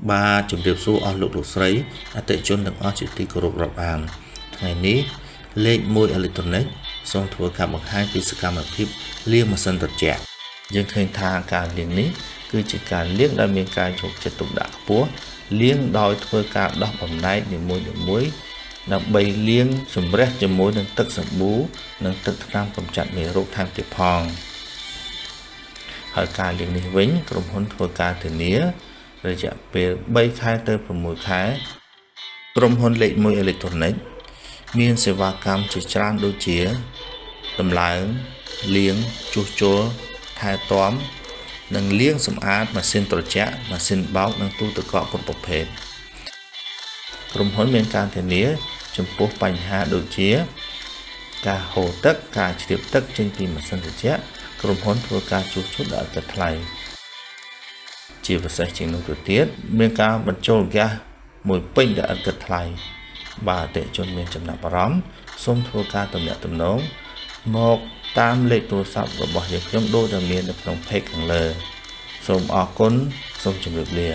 បាទជំរាបសួរអស់លោកស្រីអតិថិជនទាំងអស់ជាទីគោរពរាប់អានថ្ងៃនេះលេខ1អេឡិចត្រូនិកសូមធ្វើការបង្ហាញពីសកម្មភាពលាងម៉ាស៊ីនត្រជាក់យើងឃើញថាការលាងនេះគឺជាការលាងដែលមានការយកចិត្តទុកដាក់ខ្ពស់លាងដោយធ្វើការដោះបំណែកនីមួយៗដើម្បីលាងសម្រះជាមួយនឹងទឹកសាប៊ូនិងទឹកថ្នាំកម្ចាត់មេរោគថែមទៀតផងហើយការលាងនេះវិញក្រុមហ៊ុនធ្វើការធានារយៈពេល3ខែទៅ6ខែក្រុមហ៊ុនលេខ1អេឡិចត្រូនិកមានសេវាកម្មជាច្រើនដូចជាដំឡើងលាងជួសជុលថែទាំនិងលាងសម្អាតម៉ាស៊ីនត្រជាក់ម៉ាស៊ីនបោកនិងទូទឹកកកគ្រប់ប្រភេទក្រុមហ៊ុនមានការធានាចំពោះបញ្ហាដូចជាការហូរទឹកការជ្រាបទឹកចេញពីម៉ាស៊ីនត្រជាក់ក្រុមហ៊ុនធ្វើការជួសជុលដោយឥតគិតថ្លៃជាពិសេសជាងនោះទៅទៀតមានការបញ្ចូលហ្គាសមួយពេញដែលឥតគិតថ្លៃបើអតិថិជនមានចំណាប់អារម្មណ៍សូមធ្វើការទំនាក់ទំនងមកតាមលេខទូរស័ព្ទរបស់យើងខ្ញុំដូចដែលមាននៅក្នុង page ខាងលើសូមអរគុណសូមជម្រាបលា